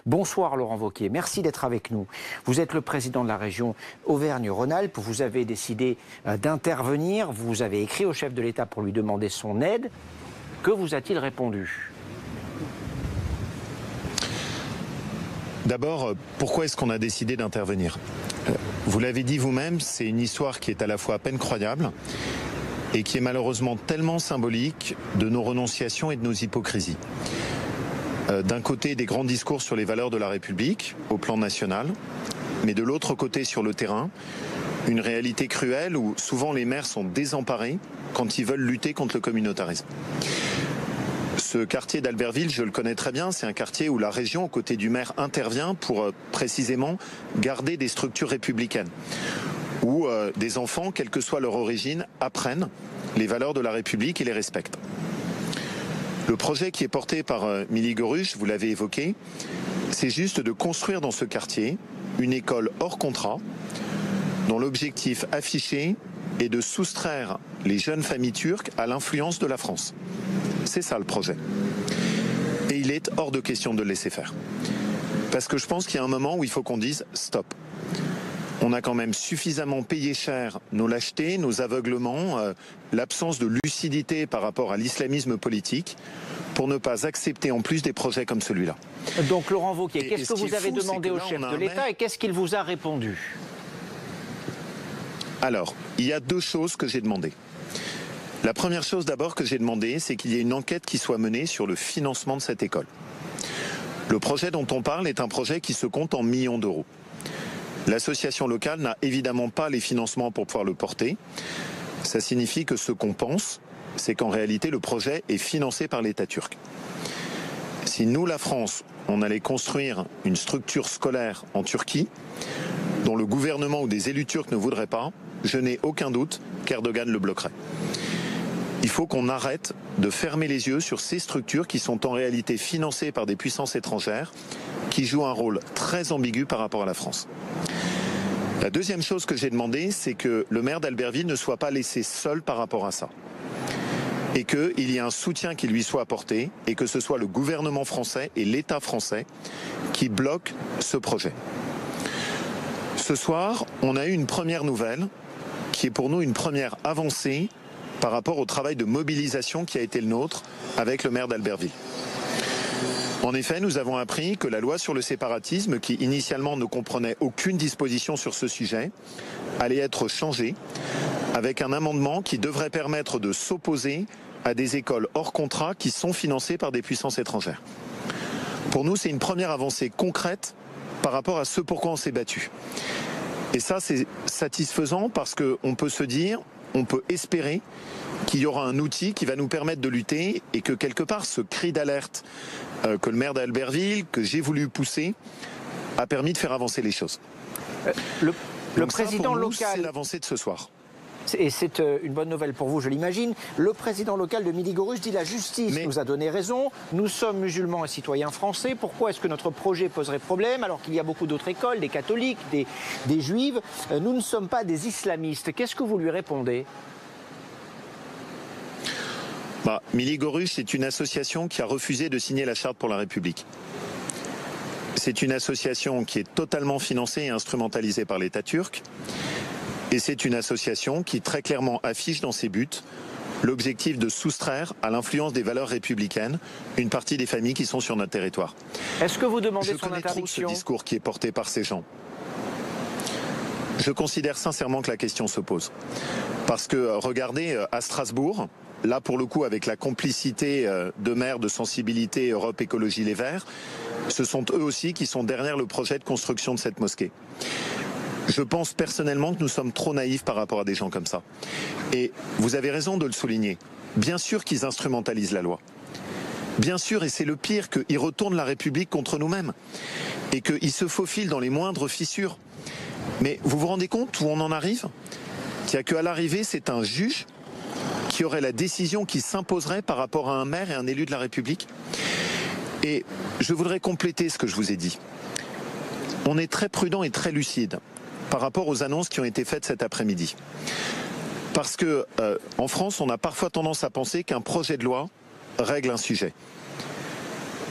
Bonsoir Laurent Wauquiez, merci d'être avec nous. Vous êtes le président de la région Auvergne-Rhône-Alpes, vous avez décidé d'intervenir, vous avez écrit au chef de l'État pour lui demander son aide. Que vous a-t-il répondu ? D'abord, pourquoi est-ce qu'on a décidé d'intervenir ? Vous l'avez dit vous-même, c'est une histoire qui est à la fois à peine croyable et qui est malheureusement tellement symbolique de nos renonciations et de nos hypocrisies. D'un côté, des grands discours sur les valeurs de la République au plan national, mais de l'autre côté, sur le terrain, une réalité cruelle où souvent les maires sont désemparés quand ils veulent lutter contre le communautarisme. Ce quartier d'Albertville, je le connais très bien, c'est un quartier où la région, aux côtés du maire, intervient pour précisément garder des structures républicaines, où des enfants, quelle que soit leur origine, apprennent les valeurs de la République et les respectent. Le projet qui est porté par Milly Gorush, vous l'avez évoqué, c'est juste de construire dans ce quartier une école hors contrat dont l'objectif affiché est de soustraire les jeunes familles turques à l'influence de la France. C'est ça le projet. Et il est hors de question de le laisser faire. Parce que je pense qu'il y a un moment où il faut qu'on dise stop. On a quand même suffisamment payé cher nos lâchetés, nos aveuglements, l'absence de lucidité par rapport à l'islamisme politique pour ne pas accepter en plus des projets comme celui-là. Donc Laurent Wauquiez, qu'est-ce que vous avez demandé au chef de l'État et qu'est-ce qu'il vous a répondu ? Alors, il y a deux choses que j'ai demandées. La première chose d'abord que j'ai demandé, c'est qu'il y ait une enquête qui soit menée sur le financement de cette école. Le projet dont on parle est un projet qui se compte en millions d'euros. L'association locale n'a évidemment pas les financements pour pouvoir le porter. Ça signifie que ce qu'on pense, c'est qu'en réalité, le projet est financé par l'État turc. Si nous, la France, on allait construire une structure scolaire en Turquie, dont le gouvernement ou des élus turcs ne voudraient pas, je n'ai aucun doute qu'Erdogan le bloquerait. Il faut qu'on arrête de fermer les yeux sur ces structures qui sont en réalité financées par des puissances étrangères, qui jouent un rôle très ambigu par rapport à la France. La deuxième chose que j'ai demandé, c'est que le maire d'Albertville ne soit pas laissé seul par rapport à ça. Et qu'il y ait un soutien qui lui soit apporté et que ce soit le gouvernement français et l'État français qui bloquent ce projet. Ce soir, on a eu une première nouvelle qui est pour nous une première avancée par rapport au travail de mobilisation qui a été le nôtre avec le maire d'Albertville. En effet, nous avons appris que la loi sur le séparatisme, qui initialement ne comprenait aucune disposition sur ce sujet, allait être changée avec un amendement qui devrait permettre de s'opposer à des écoles hors contrat qui sont financées par des puissances étrangères. Pour nous, c'est une première avancée concrète par rapport à ce pourquoi on s'est battu. Et ça, c'est satisfaisant parce qu'on peut se dire, on peut espérer qu'il y aura un outil qui va nous permettre de lutter et que quelque part ce cri d'alerte que le maire d'Albertville, que j'ai voulu pousser, a permis de faire avancer les choses. Le président local, c'est l'avancée de ce soir. Et c'est une bonne nouvelle pour vous, je l'imagine. Le président local de Milly Gorush dit la justice nous a donné raison. Nous sommes musulmans et citoyens français. Pourquoi est-ce que notre projet poserait problème alors qu'il y a beaucoup d'autres écoles, des catholiques, des juives ? Nous ne sommes pas des islamistes. Qu'est-ce que vous lui répondez ? Milly Gorush, c'est une association qui a refusé de signer la Charte pour la République. C'est une association qui est totalement financée et instrumentalisée par l'État turc. Et c'est une association qui très clairement affiche dans ses buts l'objectif de soustraire à l'influence des valeurs républicaines une partie des familles qui sont sur notre territoire. Est-ce que vous demandez son interdiction ? Je connais trop ce discours qui est porté par ces gens. Je considère sincèrement que la question se pose. Parce que, regardez, à Strasbourg, là pour le coup avec la complicité de maires de sensibilité Europe Écologie Les Verts, ce sont eux aussi qui sont derrière le projet de construction de cette mosquée. Je pense personnellement que nous sommes trop naïfs par rapport à des gens comme ça. Et vous avez raison de le souligner. Bien sûr qu'ils instrumentalisent la loi. Bien sûr, et c'est le pire, qu'ils retournent la République contre nous-mêmes. Et qu'ils se faufilent dans les moindres fissures. Mais vous vous rendez compte où on en arrive ? Qu'il n'y a qu'à l'arrivée, c'est un juge qui aurait la décision qui s'imposerait par rapport à un maire et un élu de la République. Et je voudrais compléter ce que je vous ai dit. On est très prudent et très lucide par rapport aux annonces qui ont été faites cet après-midi. Parce que en France, on a parfois tendance à penser qu'un projet de loi règle un sujet.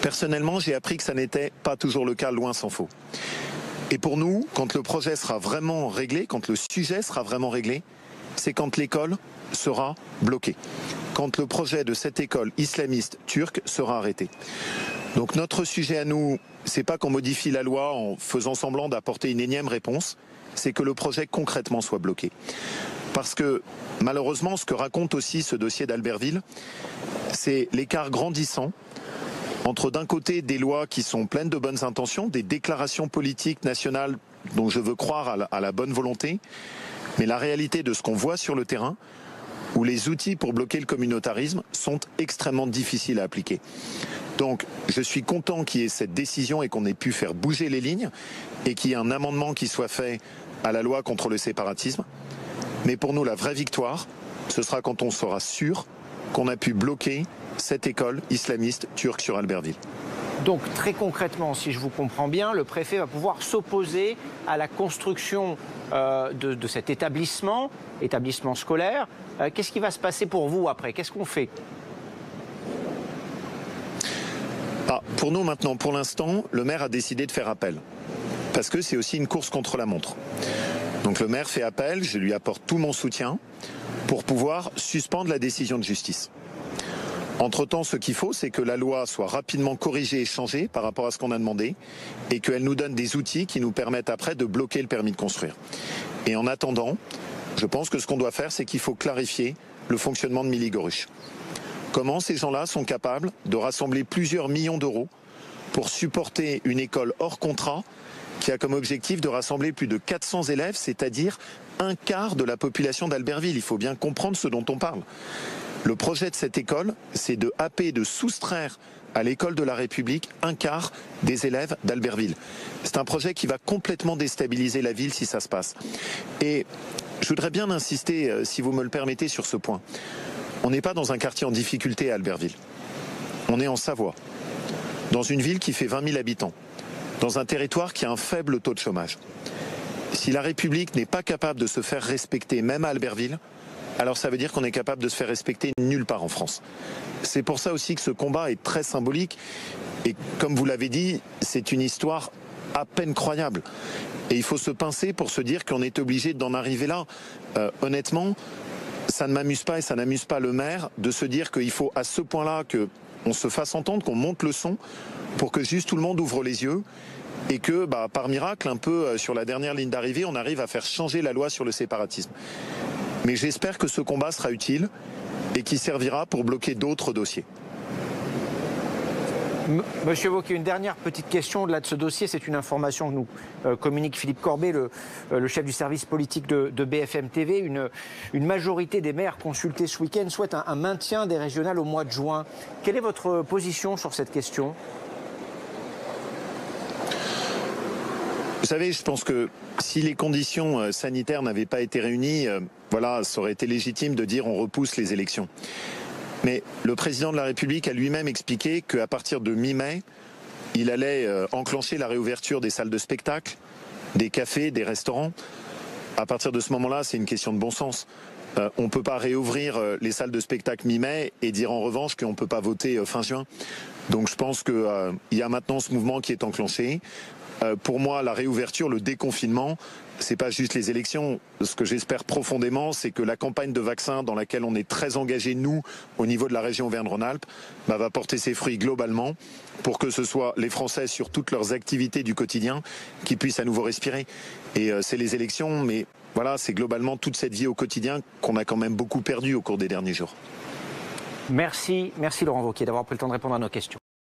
Personnellement, j'ai appris que ça n'était pas toujours le cas, loin s'en faut. Et pour nous, quand le projet sera vraiment réglé, quand le sujet sera vraiment réglé, c'est quand l'école sera bloquée. Quand le projet de cette école islamiste turque sera arrêté. Donc notre sujet à nous, c'est pas qu'on modifie la loi en faisant semblant d'apporter une énième réponse, c'est que le projet concrètement soit bloqué. Parce que malheureusement, ce que raconte aussi ce dossier d'Albertville, c'est l'écart grandissant entre d'un côté des lois qui sont pleines de bonnes intentions, des déclarations politiques nationales dont je veux croire à la bonne volonté, mais la réalité de ce qu'on voit sur le terrain, où les outils pour bloquer le communautarisme sont extrêmement difficiles à appliquer. Donc je suis content qu'il y ait cette décision et qu'on ait pu faire bouger les lignes et qu'il y ait un amendement qui soit fait à la loi contre le séparatisme. Mais pour nous, la vraie victoire, ce sera quand on sera sûr qu'on a pu bloquer cette école islamiste turque sur Albertville. Donc très concrètement, si je vous comprends bien, le préfet va pouvoir s'opposer à la construction de cet établissement scolaire. Qu'est-ce qui va se passer pour vous après? Qu'est-ce qu'on fait? Pour nous maintenant, pour l'instant, le maire a décidé de faire appel. Parce que c'est aussi une course contre la montre. Donc le maire fait appel, je lui apporte tout mon soutien pour pouvoir suspendre la décision de justice. Entre-temps, ce qu'il faut, c'est que la loi soit rapidement corrigée et changée par rapport à ce qu'on a demandé et qu'elle nous donne des outils qui nous permettent après de bloquer le permis de construire. Et en attendant, je pense que ce qu'on doit faire, c'est qu'il faut clarifier le fonctionnement de Milly-Goruch. Comment ces gens-là sont capables de rassembler plusieurs millions d'euros pour supporter une école hors contrat qui a comme objectif de rassembler plus de 400 élèves, c'est-à-dire un quart de la population d'Albertville. Il faut bien comprendre ce dont on parle. Le projet de cette école, c'est de happer, de soustraire à l'école de la République un quart des élèves d'Albertville. C'est un projet qui va complètement déstabiliser la ville si ça se passe. Et je voudrais bien insister, si vous me le permettez, sur ce point. On n'est pas dans un quartier en difficulté à Albertville. On est en Savoie, dans une ville qui fait 20 000 habitants, dans un territoire qui a un faible taux de chômage. Si la République n'est pas capable de se faire respecter, même à Albertville, alors ça veut dire qu'on est capable de se faire respecter nulle part en France. C'est pour ça aussi que ce combat est très symbolique. Et comme vous l'avez dit, c'est une histoire à peine croyable. Et il faut se pincer pour se dire qu'on est obligé d'en arriver là. Honnêtement, ça ne m'amuse pas et ça n'amuse pas le maire de se dire qu'il faut à ce point-là qu'on se fasse entendre, qu'on monte le son pour que juste tout le monde ouvre les yeux et que, par miracle, un peu sur la dernière ligne d'arrivée, on arrive à faire changer la loi sur le séparatisme. Mais j'espère que ce combat sera utile et qu'il servira pour bloquer d'autres dossiers. Monsieur Wauquiez, une dernière petite question au-delà de ce dossier. C'est une information que nous communique Philippe Corbet, le chef du service politique de BFM TV. Une majorité des maires consultés ce week-end souhaitent un maintien des régionales au mois de juin. Quelle est votre position sur cette question ? Vous savez, je pense que si les conditions sanitaires n'avaient pas été réunies, voilà, ça aurait été légitime de dire on repousse les élections. Mais le président de la République a lui-même expliqué qu'à partir de mi-mai, il allait enclencher la réouverture des salles de spectacle, des cafés, des restaurants. À partir de ce moment-là, c'est une question de bon sens. On ne peut pas réouvrir les salles de spectacle mi-mai et dire en revanche qu'on ne peut pas voter fin juin. Donc je pense qu'il y a maintenant ce mouvement qui est enclenché. Pour moi, la réouverture, le déconfinement, c'est pas juste les élections. Ce que j'espère profondément, c'est que la campagne de vaccins dans laquelle on est très engagé, nous, au niveau de la région Auvergne-Rhône-Alpes, va porter ses fruits globalement pour que ce soit les Français sur toutes leurs activités du quotidien qui puissent à nouveau respirer. Et c'est les élections, mais voilà, c'est globalement toute cette vie au quotidien qu'on a quand même beaucoup perdu au cours des derniers jours. Merci Laurent Wauquiez d'avoir pris le temps de répondre à nos questions.